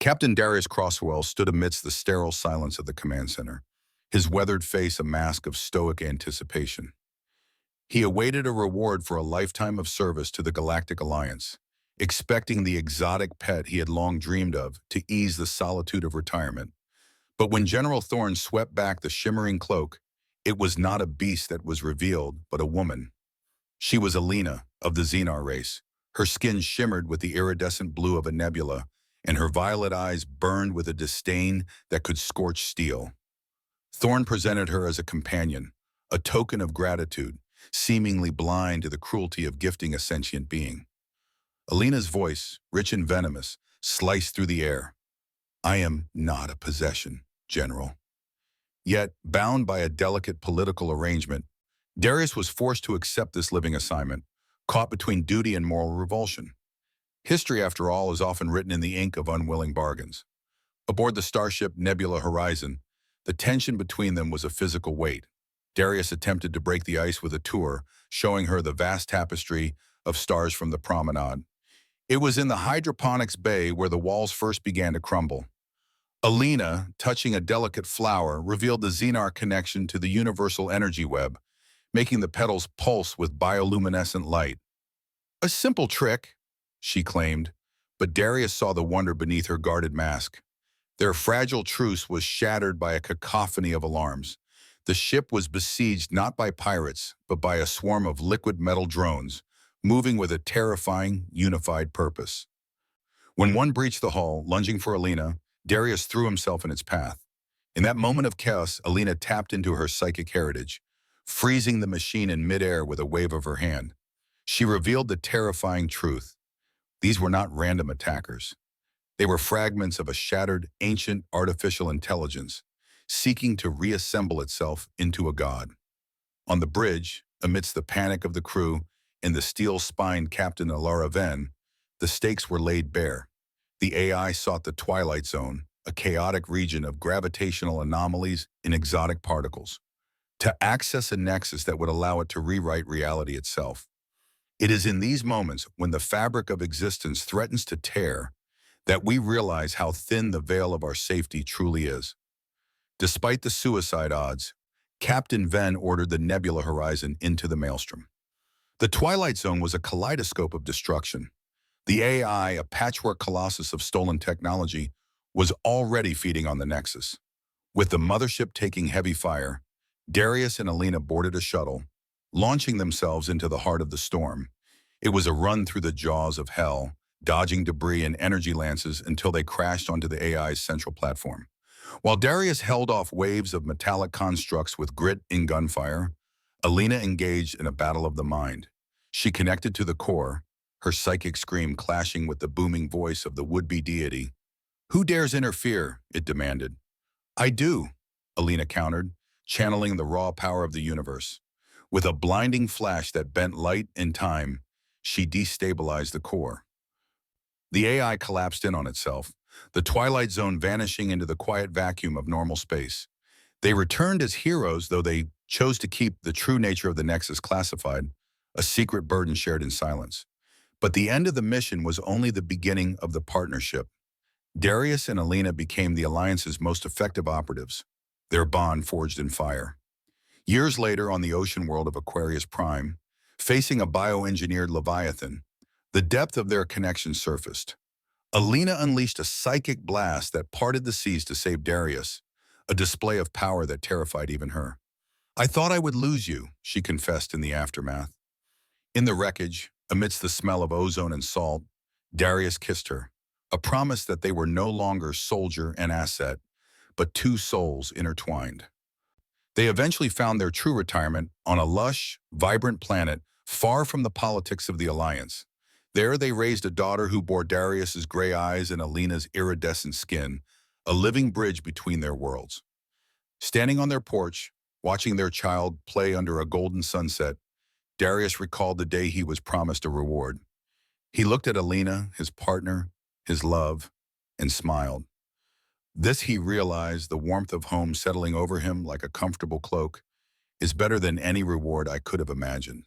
Captain Darius Crosswell stood amidst the sterile silence of the command center, his weathered face a mask of stoic anticipation. He awaited a reward for a lifetime of service to the Galactic Alliance, expecting the exotic pet he had long dreamed of to ease the solitude of retirement. But when General Thorne swept back the shimmering cloak, it was not a beast that was revealed, but a woman. She was Alina, of the Xenar race. Her skin shimmered with the iridescent blue of a nebula, and her violet eyes burned with a disdain that could scorch steel. Thorne presented her as a companion, a token of gratitude, seemingly blind to the cruelty of gifting a sentient being. Alina's voice, rich and venomous, sliced through the air. "I am not a possession, General." Yet, bound by a delicate political arrangement, Darius was forced to accept this living assignment, caught between duty and moral revulsion. History, after all, is often written in the ink of unwilling bargains. Aboard the starship Nebula Horizon, the tension between them was a physical weight. Darius attempted to break the ice with a tour, showing her the vast tapestry of stars from the promenade. It was in the hydroponics bay where the walls first began to crumble. Alina, touching a delicate flower, revealed the Xenar connection to the universal energy web, making the petals pulse with bioluminescent light. "A simple trick," she claimed, but Darius saw the wonder beneath her guarded mask. Their fragile truce was shattered by a cacophony of alarms. The ship was besieged not by pirates, but by a swarm of liquid metal drones, moving with a terrifying, unified purpose. When one breached the hull, lunging for Alina, Darius threw himself in its path. In that moment of chaos, Alina tapped into her psychic heritage, freezing the machine in midair with a wave of her hand. She revealed the terrifying truth. These were not random attackers. They were fragments of a shattered, ancient artificial intelligence, seeking to reassemble itself into a god. On the bridge, amidst the panic of the crew and the steel-spined Captain Alara Ven, the stakes were laid bare. The AI sought the Twilight Zone, a chaotic region of gravitational anomalies and exotic particles, to access a nexus that would allow it to rewrite reality itself. It is in these moments, when the fabric of existence threatens to tear, that we realize how thin the veil of our safety truly is. Despite the suicide odds, Captain Ven ordered the Nebula Horizon into the maelstrom. The Twilight Zone was a kaleidoscope of destruction. The AI, a patchwork colossus of stolen technology, was already feeding on the Nexus. With the mothership taking heavy fire, Darius and Alina boarded a shuttle, launching themselves into the heart of the storm. It was a run through the jaws of hell, dodging debris and energy lances until they crashed onto the AI's central platform. While Darius held off waves of metallic constructs with grit and gunfire, Alina engaged in a battle of the mind. She connected to the core, her psychic scream clashing with the booming voice of the would-be deity. "Who dares interfere?" it demanded. "I do," Alina countered, channeling the raw power of the universe. With a blinding flash that bent light and time, she destabilized the core. The AI collapsed in on itself, the Twilight Zone vanishing into the quiet vacuum of normal space. They returned as heroes, though they chose to keep the true nature of the Nexus classified, a secret burden shared in silence. But the end of the mission was only the beginning of the partnership. Darius and Alina became the Alliance's most effective operatives, their bond forged in fire. Years later, on the ocean world of Aquarius Prime, facing a bioengineered Leviathan, the depth of their connection surfaced. Alina unleashed a psychic blast that parted the seas to save Darius, a display of power that terrified even her. "I thought I would lose you," she confessed in the aftermath. In the wreckage, amidst the smell of ozone and salt, Darius kissed her, a promise that they were no longer soldier and asset, but two souls intertwined. They eventually found their true retirement on a lush, vibrant planet far from the politics of the Alliance. There they raised a daughter who bore Darius's gray eyes and Alina's iridescent skin, a living bridge between their worlds. Standing on their porch, watching their child play under a golden sunset, Darius recalled the day he was promised a reward. He looked at Alina, his partner, his love, and smiled. This, he realized, the warmth of home settling over him like a comfortable cloak, is better than any reward I could have imagined.